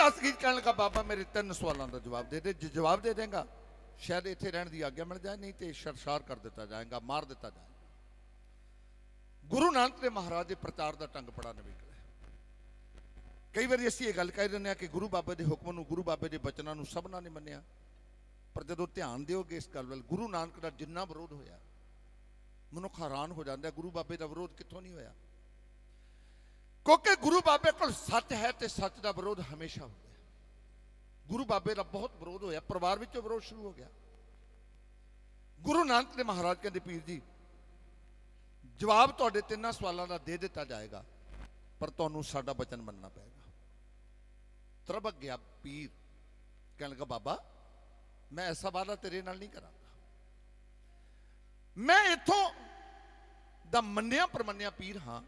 दस्तगीर कहने लगा बाबा मेरे 3 सवालों का जवाब दे दे, जवाब दे देगा शायद इत्थे रहने की आज्ञा मिल जाए, नहीं तो शर्मसार कर दिता जाएगा, मार दिता जाएगा। गुरु नानक देव महाराज के प्रचार का ढंग बड़ा नवेकला है। कई बार असीं ये गल कह दिंदे कि गुरु बाबे के हुक्म नूं, गुरु बाबे के बचनों नूं सबना ने मन्निया, पर जदों ध्यान दिओगे इस गल वल, गुरु नानक का जिन्ना विरोध होया मनुख हैरान हो जाता है, गुरु बाबे का विरोध कित्थों नहीं होया। क्योंकि गुरु बाबे को सच है तो सच का विरोध हमेशा हो गया। गुरु बाबे का बहुत विरोध होया, परिवार विचों विरोध शुरू हो गया। गुरु नानक देव महाराज कहते पीर जी जवाब तुहाडे 3 सवालों का दे दिता जाएगा, पर तुहानूं साडा वचन मनना पएगा। तरबक गया पीर, कहने लगा बाबा मैं ऐसा वादा तेरे नाल नहीं करांगा, मैं इथों दा मन्निया परमन्निया पीर हाँ,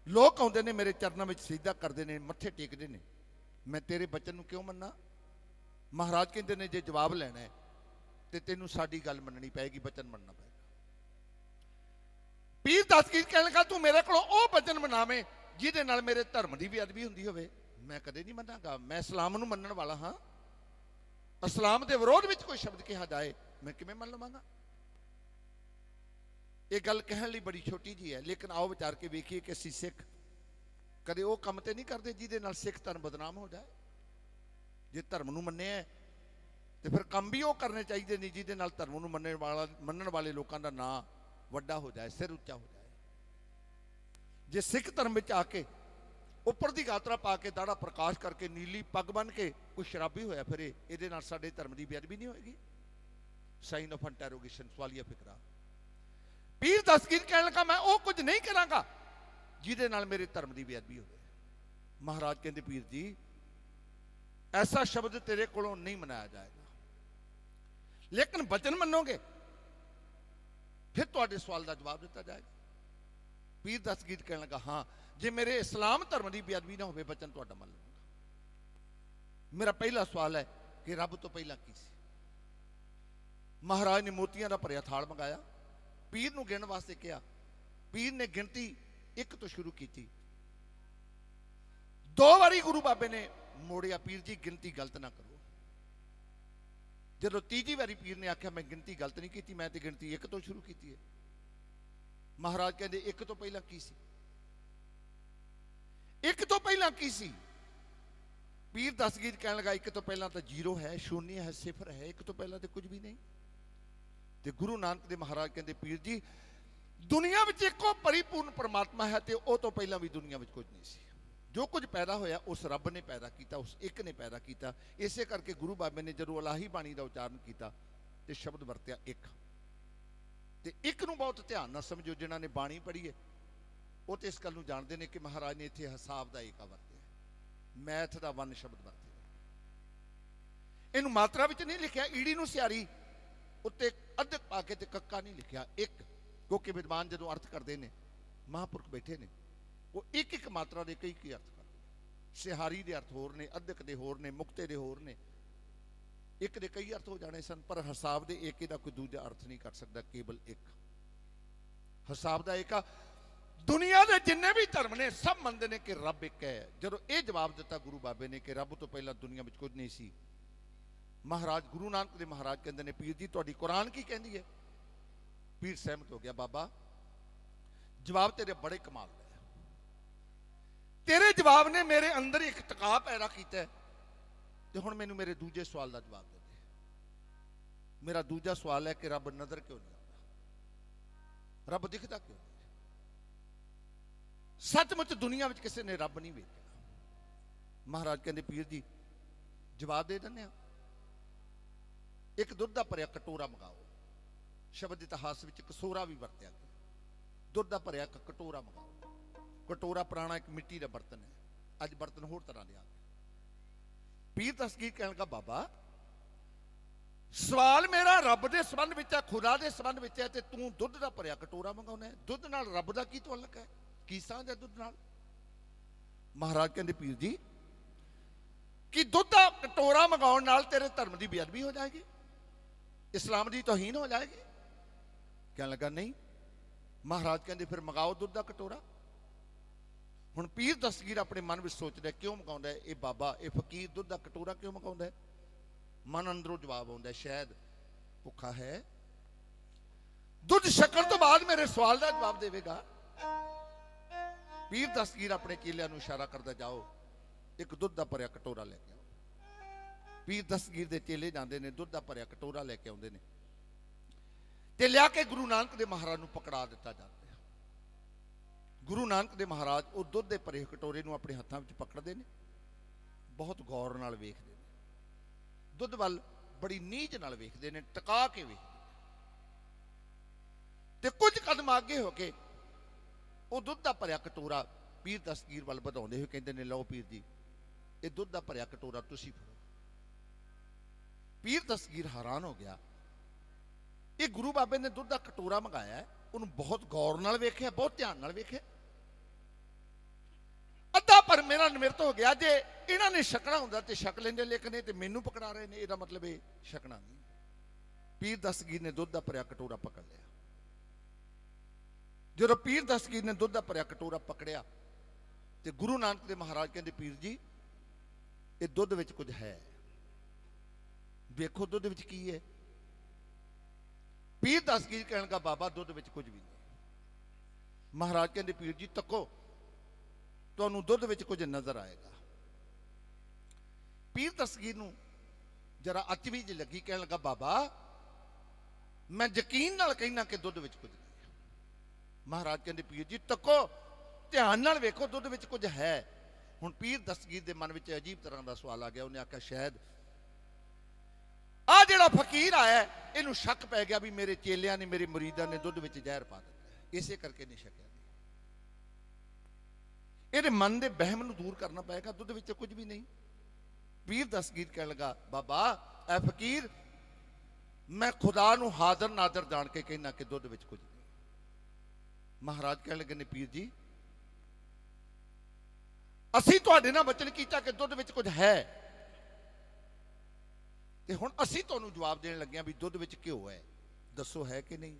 लोग आउंदे ने मेरे चरणों में सीधा करते हैं, मत्थे टेकते हैं, मैं तेरे बचन नूं क्यों मन्ना। महाराज कहते ने जे जवाब लेना है तो तेनों साडी गल मननी पैगी, बचन मनना पएगा। पीर दस्तगीर कहने लगा तू मेरे को बचन मनावे जिहदे नाल मेरे धर्म की भी अदबी हुंदी होवे, मैं कदे नहीं मनांगा। मैं इस्लाम नूं मनण वाला हाँ, इस्लाम के विरोध में कोई शब्द कहा जाए मैं किवें मन लवांगा। ये गल कहने लई बड़ी छोटी जी है, लेकिन आओ विचार के वेखिए कि असीं सिख कदे वो काम तो नहीं करते जिहदे नाल सिख धर्म बदनाम हो जाए। जे धर्म नूं मन्निया तो फिर काम भी वो करने चाहिए नहीं जिहदे नाल धर्म नूं मनण वाले लोगों का नाम वड्डा हो जाए, सिर उच्चा हो जाए। जे सिख धर्म में आके उपर की गात्रा पा के दाड़ा प्रकाश करके नीली पग बन के कोई शराबी होया फिरे, ये साडे धर्म की बेअदबी नहीं होएगी। साइन ऑफ इंटरोगेशन, सवालिया फिकरा। पीर दस्तगीर कहने लगा मैं वो कुछ नहीं करांगा जिहदे नाल मेरे धर्म की बेअदबी हो। महाराज कहते पीर जी ऐसा शब्द तेरे कोलों नहीं मनाया जाएगा, लेकिन वचन मनोगे फिर तुहाडे सवाल का जवाब दिता जाएगा। पीर दस्तगीर कहने लगा हाँ जे मेरे इस्लाम धर्म की बेअदबी ना हो वचन तुहाडा मन लूंगा। मेरा पहला सवाल है कि रब तो पहला की सी। महाराज ने मोतियां का भरिया थाल मंगाया, पीर नूं गिणन वास्ते कहा, पीर ने गिनती 1 तो शुरू की। 2 बारी गुरु बाबे ने मोड़िया पीर जी गिनती गलत ना करो। जो तीजी बारी पीर ने आख्या मैं गिनती गलत नहीं की, मैं तो गिनती 1 तो शुरू की है। महाराज कहते 1 तो पहला की सी, 1 तो पहला की सी। पीर दस्तगीर कहने लगा 1 तो पहला तो 0 है, शून्य है, 0 है, 1 तो पहला तो कुछ भी नहीं। तो गुरु नानक देव महाराज कहते पीर जी दुनिया में एको परिपूर्ण परमात्मा है, तो वह तो पहला भी दुनिया में कुछ नहीं सी। जो कुछ पैदा होया उस रब ने पैदा किया, उस एक ने पैदा किया। इसे करके गुरु बाबे ने जो अलाही बाणी का उच्चारण किया तो शब्द वरत्या एक। तो एक नूं बहुत ध्यान ना समझो, जिन्हों ने बाणी पढ़ी है वो तो इस गल जानते हैं कि महाराज ने इत्थे हिसाब का एका वरत्या, मैथ का 1 शब्द वरत्या। इनू मात्रा विच नहीं लिखा, ईड़ी नूं सियारी उत्ते अद्धक पा के कक्का नहीं लिखा, एक। क्योंकि विद्वान जो अर्थ करते हैं महापुरख बैठे ने वो एक एक मात्रा के कई अर्थ करते हैं। सिहारी के अर्थ होर ने, अद्धक के होर ने, मुक्ते के होर ने, एक दे कई अर्थ हो जाने सन, पर हिसाब के एक का कोई दूजा अर्थ नहीं कर सकता, केवल एक हिसाब का एक। दुनिया के जिन्ने भी धर्म ने सब मनते हैं कि रब एक है। जो ये जवाब दिता गुरु बाबे ने कि रब तो पहला दुनिया में कुछ नहीं सी, महाराज गुरु नानक देव महाराज कहते हैं पीर जी तुहाडी कुरान की कहती है। पीर सहमत हो गया, बाबा जवाब तेरे बड़े कमाल है, तेरे जवाब ने मेरे अंदर एक टका पैदा किया है। तो हुण मैनूं मेरे दूजे सवाल का जवाब दे दे। मेरा दूजा सवाल है कि रब नजर क्यों नहीं आता, रब दिखता क्यों नहीं? सचमुच दुनिया में किसी ने रब नहीं वेखिया। महाराज कहते पीर जी जवाब दे दें, एक दुध का भरिया कटोरा मंगाओ। शब्द इतिहास में कसोरा भी वरत्या गया। दुध का भरिया कटोरा मंगाओ। कटोरा पुराना एक मिट्टी का बर्तन है, अज बर्तन होर तरह लिया। पीर दस्तगीर कहने लगा बाबा सवाल मेरा रब के संबंध में है, खुदा के संबंध में है, तो तू दुध का भरिया कटोरा मंगाउना है। दुध नाल रब का की तुअल्लक है, की सांझ है दुध नाल? महाराज कहते पीर जी कि दुध का कटोरा मंगाउण नाल तेरे धर्म की बेअदबी हो जाएगी, इस्लाम की तौहीन हो जाएगी। कहने लगा नहीं। महाराज कहते फिर मंगाओ दुध का कटोरा। ਹੁਣ ਪੀਰ ਦਸਤਗੀਰ ਆਪਣੇ ਮਨ ਵਿੱਚ ਸੋਚਦਾ ਕਿਉਂ ਮੰਗਾਉਂਦਾ ਇਹ ਬਾਬਾ, ਇਹ ਫਕੀਰ ਦੁੱਧ ਦਾ ਕਟੋਰਾ ਕਿਉਂ ਮੰਗਾਉਂਦਾ? ਮਨ ਅੰਦਰੋਂ ਜਵਾਬ ਆਉਂਦਾ ਸ਼ਾਇਦ ਭੁੱਖਾ ਹੈ, ਦੁੱਧ ਛਕਣ ਤੋਂ ਬਾਅਦ ਮੇਰੇ ਸਵਾਲ ਦਾ ਜਵਾਬ ਦੇਵੇਗਾ। ਪੀਰ ਦਸਤਗੀਰ ਆਪਣੇ ਚੇਲਿਆਂ ਨੂੰ ਇਸ਼ਾਰਾ ਕਰਦਾ, ਜਾਓ ਇੱਕ ਦੁੱਧ ਦਾ ਭਰਿਆ ਕਟੋਰਾ ਲੈ ਕੇ ਆਓ। ਪੀਰ ਦਸਤਗੀਰ ਦੇ ਚੇਲੇ ਜਾਂਦੇ ਨੇ, ਦੁੱਧ ਦਾ ਭਰਿਆ ਕਟੋਰਾ ਲੈ ਕੇ ਆਉਂਦੇ ਨੇ ਤੇ ਲਿਆ ਕੇ ਗੁਰੂ ਨਾਨਕ ਦੇ ਮਹਾਰਾਜ ਨੂੰ ਪਕੜਾ ਦਿੱਤਾ ਜਾਂਦਾ ਹੈ। ਗੁਰੂ ਨਾਨਕ ਦੇ ਮਹਾਰਾਜ ਉਹ ਦੁੱਧ ਦੇ ਭਰੇ ਕਟੋਰੇ ਨੂੰ ਆਪਣੇ ਹੱਥਾਂ ਵਿੱਚ ਪਕੜਦੇ ਨੇ, ਬਹੁਤ ਗੌਰ ਨਾਲ ਵੇਖਦੇ ਨੇ, ਦੁੱਧ ਵੱਲ ਬੜੀ ਨੀਝ ਨਾਲ ਵੇਖਦੇ ਨੇ, ਟਿਕਾ ਕੇ ਵੇਖਦੇ ਤੇ ਕੁਝ ਕਦਮ ਅੱਗੇ ਹੋ ਕੇ ਉਹ ਦੁੱਧ ਦਾ ਭਰਿਆ ਕਟੋਰਾ ਪੀਰ ਦਸਤਗੀਰ ਵੱਲ ਵਧਾਉਂਦੇ ਹੋਏ ਕਹਿੰਦੇ ਨੇ, ਲਓ ਪੀਰ ਜੀ, ਇਹ ਦੁੱਧ ਦਾ ਭਰਿਆ ਕਟੋਰਾ ਤੁਸੀਂ ਫੜੋ। ਪੀਰ ਦਸਤਗੀਰ ਹੈਰਾਨ ਹੋ ਗਿਆ, ਇਹ ਗੁਰੂ ਬਾਬੇ ਨੇ ਦੁੱਧ ਦਾ ਕਟੋਰਾ ਮੰਗਾਇਆ, ਉਹਨੂੰ ਬਹੁਤ ਗੌਰ ਨਾਲ ਵੇਖਿਆ, ਬਹੁਤ ਧਿਆਨ ਨਾਲ ਵੇਖਿਆ। ਅੱਧਾ ਪਰ ਮੇਰਾ ਨਿਮਰਤ ਹੋ ਗਿਆ, ਜੇ ਇਹਨਾਂ ਨੇ ਛਕਣਾ ਹੁੰਦਾ ਤੇ ਛਕ ਲੈਂਦੇ, ਲੇਕਿਨ ਇਹ ਤੇ ਮੈਨੂੰ ਪਕੜਾ ਰਹੇ ਨੇ, ਇਹਦਾ ਮਤਲਬ ਇਹ ਛਕਣਾ ਨਹੀਂ। ਪੀਰ ਦਸਤਗੀਰ ਨੇ ਦੁੱਧ ਦਾ ਭਰਿਆ ਕਟੋਰਾ ਪਕੜ ਲਿਆ। ਜਦੋਂ ਪੀਰ ਦਸਤਗੀਰ ਨੇ ਦੁੱਧ ਦਾ ਭਰਿਆ ਕਟੋਰਾ ਪਕੜਿਆ ਤੇ ਗੁਰੂ ਨਾਨਕ ਦੇ ਮਹਾਰਾਜ ਕਹਿੰਦੇ, ਪੀਰ ਜੀ ਇਹ ਦੁੱਧ ਵਿੱਚ ਕੁਝ ਹੈ, ਵੇਖੋ ਦੁੱਧ ਵਿੱਚ ਕੀ ਹੈ। ਪੀਰ ਦਸਤਗੀਰ ਕਹਿਣ ਲੱਗਾ, ਬਾਬਾ ਦੁੱਧ ਵਿੱਚ ਕੁਝ ਵੀ ਨਹੀਂ। ਮਹਾਰਾਜ ਕਹਿੰਦੇ, ਪੀਰ ਜੀ ਤੱਕੋ, ਤੁਹਾਨੂੰ ਦੁੱਧ ਵਿੱਚ ਕੁਝ ਨਜ਼ਰ ਆਏਗਾ। ਪੀਰ ਦਸਤਗੀਰ ਨੂੰ ਜਰਾ ਅਚਵੀਜ ਲੱਗੀ, ਕਹਿਣ ਲੱਗਾ, ਬਾਬਾ ਮੈਂ ਯਕੀਨ ਨਾਲ ਕਹਿਣਾ ਕਿ ਦੁੱਧ ਵਿੱਚ ਕੁਝ ਨਹੀਂ। ਮਹਾਰਾਜ ਕਹਿੰਦੇ, ਪੀਰ ਜੀ ਤੱਕੋ, ਧਿਆਨ ਨਾਲ ਵੇਖੋ, ਦੁੱਧ ਵਿੱਚ ਕੁਝ ਹੈ। ਹੁਣ ਪੀਰ ਦਸਤਗੀਰ ਦੇ ਮਨ ਵਿੱਚ ਅਜੀਬ ਤਰ੍ਹਾਂ ਦਾ ਸਵਾਲ ਆ ਗਿਆ। ਉਹਨੇ ਆਖਿਆ, ਸ਼ਾਇਦ ਆ ਜਿਹੜਾ ਫਕੀਰ ਆਇਆ ਇਹਨੂੰ ਸ਼ੱਕ ਪੈ ਗਿਆ ਵੀ ਮੇਰੇ ਚੇਲਿਆਂ ਨੇ, ਮੇਰੇ ਮੁਰੀਦਾਂ ਨੇ ਦੁੱਧ ਵਿੱਚ ਜ਼ਹਿਰ ਪਾ ਦਿੱਤਾ, ਇਸੇ ਕਰਕੇ ਨਹੀਂ ਛਕਿਆ। ਇਹਦੇ ਮਨ ਦੇ ਵਹਿਮ ਨੂੰ ਦੂਰ ਕਰਨਾ ਪਏਗਾ, ਦੁੱਧ ਵਿੱਚ ਕੁਝ ਵੀ ਨਹੀਂ। ਪੀਰ ਦਸਤਗੀਰ ਕਹਿਣ ਲੱਗਾ, ਬਾਬਾ ਐ ਫਕੀਰ, ਮੈਂ ਖੁਦਾ ਨੂੰ ਹਾਜ਼ਰ ਨਾਜ਼ਰ ਜਾਣ ਕੇ ਕਹਿਣਾ ਕਿ ਦੁੱਧ ਵਿੱਚ ਕੁਝ ਨਹੀਂ। ਮਹਾਰਾਜ ਕਹਿਣ ਲੱਗੇ ਨੇ, ਪੀਰ ਜੀ ਅਸੀਂ ਤੁਹਾਡੇ ਨਾਲ ਵਚਨ ਕੀਤਾ ਕਿ ਦੁੱਧ ਵਿੱਚ ਕੁਝ ਹੈ, ਤੇ ਹੁਣ ਅਸੀਂ ਤੁਹਾਨੂੰ ਜਵਾਬ ਦੇਣ ਲੱਗੇ ਵੀ ਦੁੱਧ ਵਿੱਚ ਘਿਓ ਹੈ, ਦੱਸੋ ਹੈ ਕਿ ਨਹੀਂ।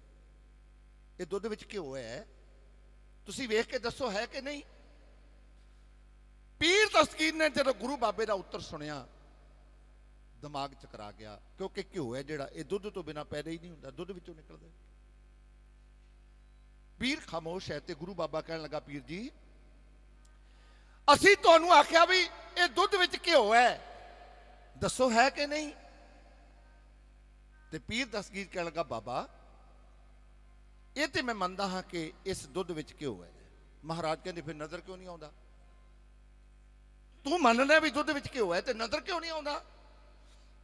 ਇਹ ਦੁੱਧ ਵਿੱਚ ਘਿਓ ਹੈ, ਤੁਸੀਂ ਵੇਖ ਕੇ ਦੱਸੋ ਹੈ ਕਿ ਨਹੀਂ। ਪੀਰ ਦਸਤਗੀਰ ਨੇ ਜਦੋਂ ਗੁਰੂ ਬਾਬੇ ਦਾ ਉੱਤਰ ਸੁਣਿਆ, ਦਿਮਾਗ ਚਕਰਾ ਗਿਆ, ਕਿਉਂਕਿ ਘਿਓ ਹੈ ਜਿਹੜਾ ਇਹ ਦੁੱਧ ਤੋਂ ਬਿਨਾਂ ਪੈਦਾ ਹੀ ਨਹੀਂ ਹੁੰਦਾ, ਦੁੱਧ ਵਿੱਚੋਂ ਨਿਕਲਦਾ। ਪੀਰ ਖਾਮੋਸ਼ ਹੈ ਤੇ ਗੁਰੂ ਬਾਬਾ ਕਹਿਣ ਲੱਗਾ, ਪੀਰ ਜੀ ਅਸੀਂ ਤੁਹਾਨੂੰ ਆਖਿਆ ਵੀ ਇਹ ਦੁੱਧ ਵਿੱਚ ਘਿਓ ਹੈ, ਦੱਸੋ ਹੈ ਕਿ ਨਹੀਂ। ਤੇ ਪੀਰ ਦਸਤਗੀਰ ਕਹਿਣ ਲੱਗਾ, ਬਾਬਾ ਇਹ ਤੇ ਮੈਂ ਮੰਨਦਾ ਹਾਂ ਕਿ ਇਸ ਦੁੱਧ ਵਿੱਚ ਘਿਓ ਹੈ। ਮਹਾਰਾਜ ਕਹਿੰਦੇ, ਫਿਰ ਨਜ਼ਰ ਕਿਉਂ ਨਹੀਂ ਆਉਂਦਾ? ਤੂੰ ਮੰਨਦਾ ਵੀ ਦੁੱਧ ਵਿੱਚ ਘਿਓ ਹੈ ਤੇ ਨਜ਼ਰ ਕਿਉਂ ਨਹੀਂ ਆਉਂਦਾ?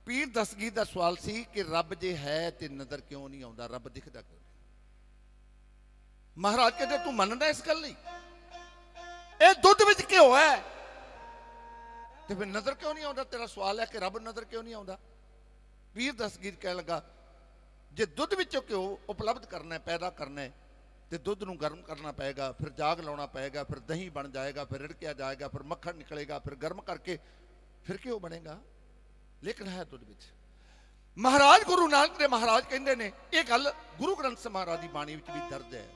ਪੀਰ ਦਸਤਗੀਰ ਦਾ ਸਵਾਲ ਸੀ ਕਿ ਰੱਬ ਜੇ ਹੈ ਤੇ ਨਜ਼ਰ ਕਿਉਂ ਨਹੀਂ ਆਉਂਦਾ, ਰੱਬ ਦਿਖਦਾ ਕਿਉਂ ਨਹੀਂ? ਮਹਾਰਾਜ ਕਹਿੰਦੇ, ਤੂੰ ਮੰਨਦਾ ਇਸ ਗੱਲ ਲਈ ਇਹ ਦੁੱਧ ਵਿੱਚ ਘਿਓ ਹੈ ਤੇ ਫਿਰ ਨਜ਼ਰ ਕਿਉਂ ਨਹੀਂ ਆਉਂਦਾ? ਤੇਰਾ ਸਵਾਲ ਹੈ ਕਿ ਰੱਬ ਨਜ਼ਰ ਕਿਉਂ ਨਹੀਂ ਆਉਂਦਾ? ਪੀਰ ਦਸਤਗੀਰ ਕਹਿਣ ਲੱਗਾ, ਜੇ ਦੁੱਧ ਵਿੱਚੋਂ ਘਿਓ ਉਪਲਬਧ ਕਰਨਾ ਹੈ, ਪੈਦਾ ਕਰਨਾ ਹੈ, ਤੇ ਦੁੱਧ ਨੂੰ ਗਰਮ ਕਰਨਾ ਪਏਗਾ, ਫਿਰ ਜਾਗ ਲਾਉਣਾ ਪਏਗਾ, ਫਿਰ ਦਹੀਂ ਬਣ ਜਾਏਗਾ, ਫਿਰ ਰਿੜਕਿਆ ਜਾਏਗਾ, ਫਿਰ ਮੱਖਣ ਨਿਕਲੇਗਾ, ਫਿਰ ਗਰਮ ਕਰਕੇ ਫਿਰ ਘਿਓ ਬਣੇਗਾ, ਲੇਕਿਨ ਹੈ ਦੁੱਧ ਵਿੱਚ। ਮਹਾਰਾਜ ਗੁਰੂ ਨਾਨਕ ਦੇ ਮਹਾਰਾਜ ਕਹਿੰਦੇ ਨੇ, ਇਹ ਗੱਲ ਗੁਰੂ ਗ੍ਰੰਥ ਸਾਹਿਬ ਮਹਾਰਾਜ ਦੀ ਬਾਣੀ ਵਿੱਚ ਵੀ ਦਰਜ ਹੈ।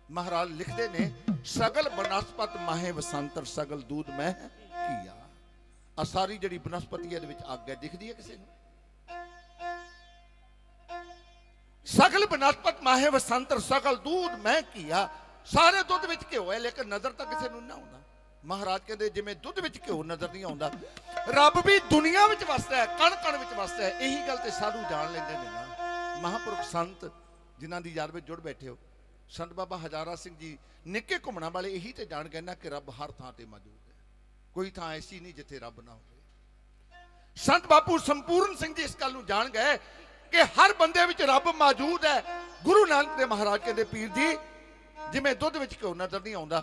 ਮਹਾਰਾਜ ਲਿਖਦੇ ਨੇ, ਸਗਲ ਬਨਸਪਤ ਮਾਹੇ ਵਸੰਤਰ ਸਗਲ ਦੂਧ ਮੈਂ ਕੀਆ। ਆ ਸਾਰੀ ਜਿਹੜੀ ਬਨਸਪਤੀ ਇਹਦੇ ਵਿੱਚ ਅੱਗ ਹੈ, ਦਿਖਦੀ ਹੈ ਕਿਸੇ ਨੂੰ? ਸਗਲ ਬਨਸਪਤ ਮਾਹੇ ਵਸੰਤਰ ਸਗਲ ਦੂਧ ਮੈਂ ਕੀਆ, ਸਾਰੇ ਦੁੱਧ ਵਿੱਚ ਘਿਓ ਹੈ, ਲੇਕਿਨ ਨਜ਼ਰ ਤਾਂ ਕਿਸੇ ਨੂੰ ਨਾ ਆਉਂਦਾ। ਮਹਾਰਾਜ ਕਹਿੰਦੇ, ਜਿਵੇਂ ਦੁੱਧ ਵਿੱਚ ਘਿਓ ਨਜ਼ਰ ਨਹੀਂ ਆਉਂਦਾ, ਰੱਬ ਵੀ ਦੁਨੀਆ ਵਿੱਚ ਵਸਦਾ ਹੈ, ਕਣ ਕਣ ਵਿੱਚ ਵਸਦਾ ਹੈ। ਇਹੀ ਗੱਲ ਤੇ ਸਾਧੂ ਜਾਣ ਲੈਂਦੇ ਨੇ ਨਾ। ਮਹਾਂਪੁਰਖ ਸੰਤ ਜਿਨ੍ਹਾਂ ਦੀ ਯਾਦ ਵਿੱਚ ਜੁੜ ਬੈਠੇ ਹੋ, ਸੰਤ ਬਾਬਾ ਹਜ਼ਾਰਾ ਸਿੰਘ ਜੀ ਨਿੱਕੇ ਘੁੰਮਣਾ ਵਾਲੇ ਇਹੀ ਤੇ ਜਾਣ ਕਹਿੰਦਾ ਕਿ ਰੱਬ ਹਰ ਥਾਂ ਤੇ ਮੌਜੂਦ ਹੈ, ਕੋਈ ਥਾਂ ਐਸੀ ਨਹੀਂ ਜਿੱਥੇ ਰੱਬ ਨਾ ਹੋਵੇ। ਸੰਤ ਬਾਪੂ ਸੰਪੂਰਨ ਸਿੰਘ ਜੀ ਇਸ ਗੱਲ ਨੂੰ ਜਾਣ ਗਏ ਕਿ ਹਰ ਬੰਦੇ ਵਿੱਚ ਰੱਬ ਮੌਜੂਦ ਹੈ। ਗੁਰੂ ਨਾਨਕ ਦੇ ਮਹਾਰਾਜ ਕਹਿੰਦੇ, ਪੀਰ ਜੀ ਜਿਵੇਂ ਦੁੱਧ ਵਿੱਚ ਘਿਓ ਨਜ਼ਰ ਨਹੀਂ ਆਉਂਦਾ,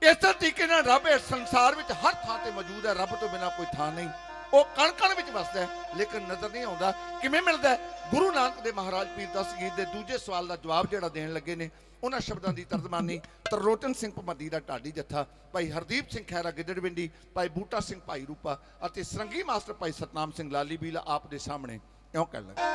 ਇਸੇ ਤਰੀਕੇ ਨਾਲ ਰੱਬ ਇਸ ਸੰਸਾਰ ਵਿੱਚ ਹਰ ਥਾਂ ਤੇ ਮੌਜੂਦ ਹੈ। ਰੱਬ ਤੋਂ ਬਿਨਾਂ ਕੋਈ ਥਾਂ ਨਹੀਂ, ਉਹ ਕਣ ਕਣ ਵਿੱਚ ਵਸਦਾ ਹੈ, ਲੇਕਿਨ ਨਜ਼ਰ ਨਹੀਂ ਆਉਂਦਾ। ਕਿਵੇਂ ਮਿਲਦਾ? ਗੁਰੂ ਨਾਨਕ ਦੇ ਮਹਾਰਾਜ ਪੀਰ ਦਸਤਗੀਰ ਦੇ ਦੂਜੇ ਸਵਾਲ ਦਾ ਜਵਾਬ ਜਿਹੜਾ ਦੇਣ ਲੱਗੇ ਨੇ, ਉਹਨਾਂ ਸ਼ਬਦਾਂ ਦੀ ਤਰਜਮਾਨੀ ਤਰਲੋਚਨ ਸਿੰਘ ਭਮੱਦੀ ਦਾ ਢਾਡੀ ਜੱਥਾ, ਭਾਈ ਹਰਦੀਪ ਸਿੰਘ ਖਹਿਰਾ ਗਿੱਦੜਵਿੰਡੀ, ਭਾਈ ਬੂਟਾ ਸਿੰਘ ਭਾਈ ਰੂਪਾ ਅਤੇ ਸਰੰਗੀ ਮਾਸਟਰ ਭਾਈ ਸਤਨਾਮ ਸਿੰਘ ਲਾਲੀ ਬੀਲਾ ਆਪ ਦੇ ਸਾਹਮਣੇ ਇਉਂ ਕਹਿਣ ਲੱਗੇ।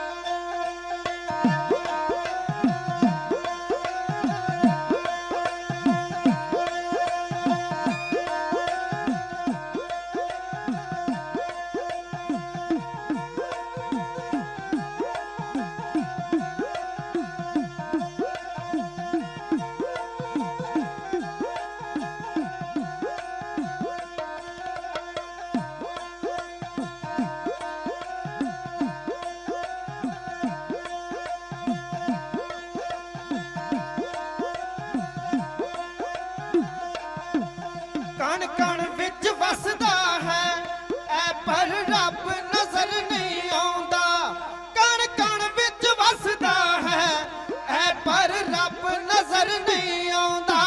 पर रब नजर नहीं आउंदा, कण कण विच वसदा है, ऐ पर रब नजर नहीं आउंदा।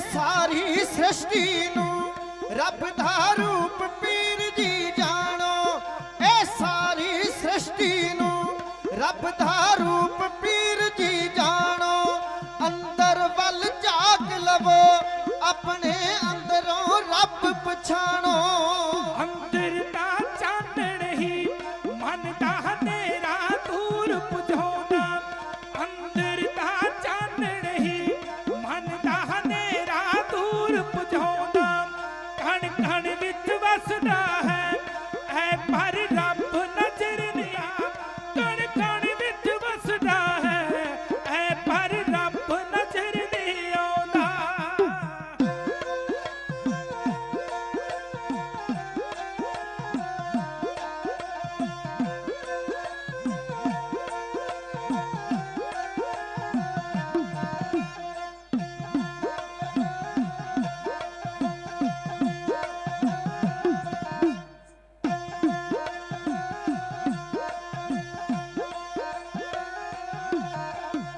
सारी सृष्टि नू रब दा रूप पीर जी जानो, ए सारी सृष्टि नू रब दा रूप पीर जी जानो। अंदर वल झाक लवो, अपने अंदरों रब पछाणो। अंदर दा चानण ही मन दा हनेरा दूर बुझाउंदा, अंदर दा चानण ही मन दा हनेरा दूर बुझाउंदा। कण कण विच वसदा है, ऐ पर रब नजर नहीं आ। कण कण विच वसदा है, ऐ पर रब नजर नहीं आउंदा।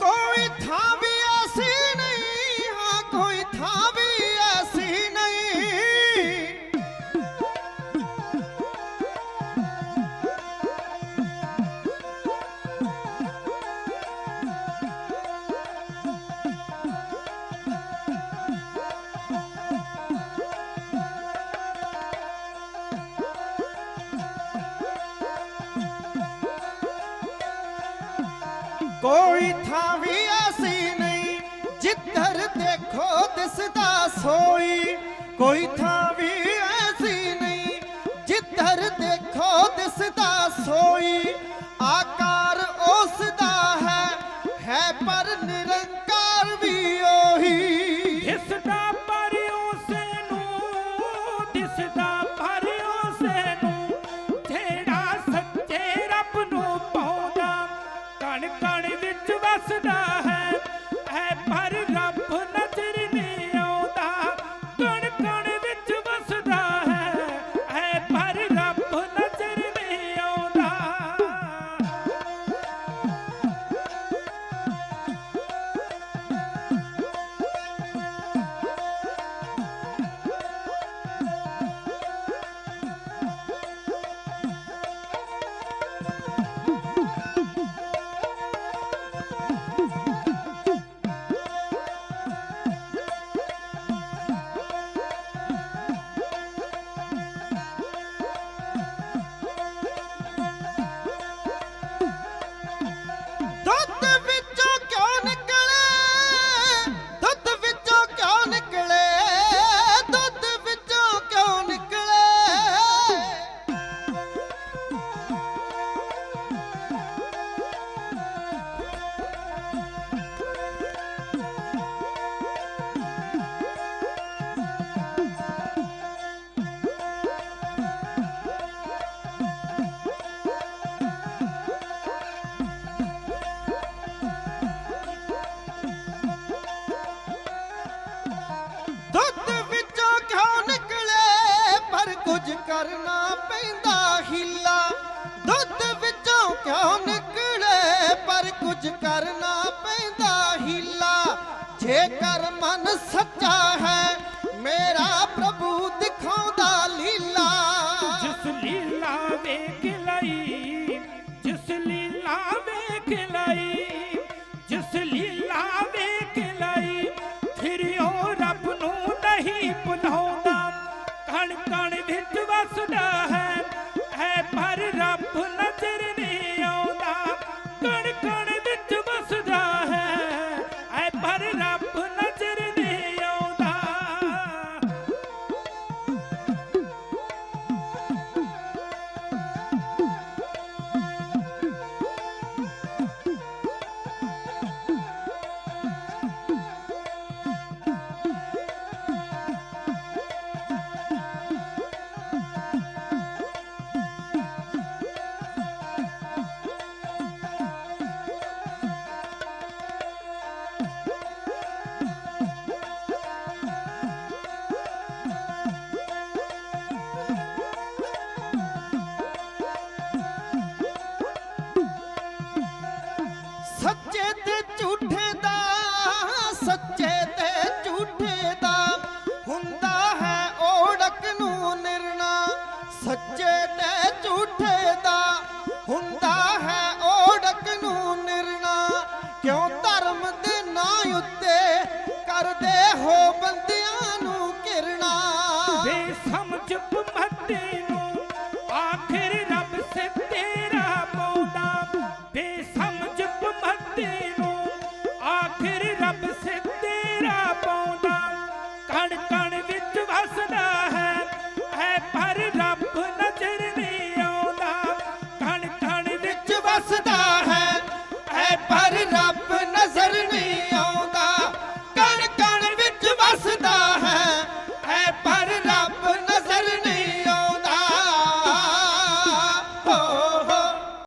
कोई था भी ऐसी नहीं, हाँ कोई था भी ऐसी नहीं। कोई था भी ऐसी नहीं, जिधर देखो दिसदा सोई। कोई था भी ऐसी नहीं, जिधर देखो दिसदा सोई। आकार उसदा है पर निरंकार भी ओही। दिसदा पर उसे नूं, दिसदा पर उसे नूं, जेड़ा सच्चे रब नूं पाउंदा। कण कण विच वसदा है, ऐ पर रब नजर नहीं आउंदा। कण कण विच वसदा है, ऐ पर रब नजर नहीं आउंदा। दुध विचों क्यों निकले, दुध विचों क्यों निकले, दुध विचों क्यों निकले। दुध विचों क्यों निकले, पर कुछ करना पैंदा हीला। दुध विचों क्यों निकले, पर कुछ करना पैंदा हीला। जेकर मन सच्चा है, मेरा प्रभु दिखाउंदा लीला। जिस लीला वेख लई, जिस लीला वेख लई, जिस लीला वेख लई, फिर ओ रब नूं नहीं भुलाउंदा। कण कण विच वसदा है, ऐ पर रब नजर नहीं आउंदा। कण कण विच वसदा है, ऐ पर रब नजर नहीं आउंदा। ਮੱਤੇ ਨੂੰ ਆਖਿਰ ਰੱਬ ਸੇ ਤੇਰਾ ਪਾਉਂਦਾ ਬੇਸਮਝ ਮੱਤੇ ਨੂੰ ਆਖਿਰ ਰੱਬ ਸੇ ਤੇਰਾ ਪਾਉਂਦਾ ਕਣ ਕਣ ਵਿੱਚ ਵਸਦਾ ਹੈ ਪਰ ਰੱਬ ਨਜ਼ਰ ਨਹੀਂ ਆਉਂਦਾ ਕਣ ਕਣ ਵਿੱਚ ਵਸਦਾ ਹੈ ਪਰ ਰੱਬ ਨਜ਼ਰ ਨਹੀਂ ਆਉਂਦਾ ਕਣ ਕਣ ਵਿੱਚ ਵਸਦਾ ਹੈ ਪਰ ਰੱਬ ਨਜ਼ਰ ਨਹੀਂ ਆਉਂਦਾ ਹੋ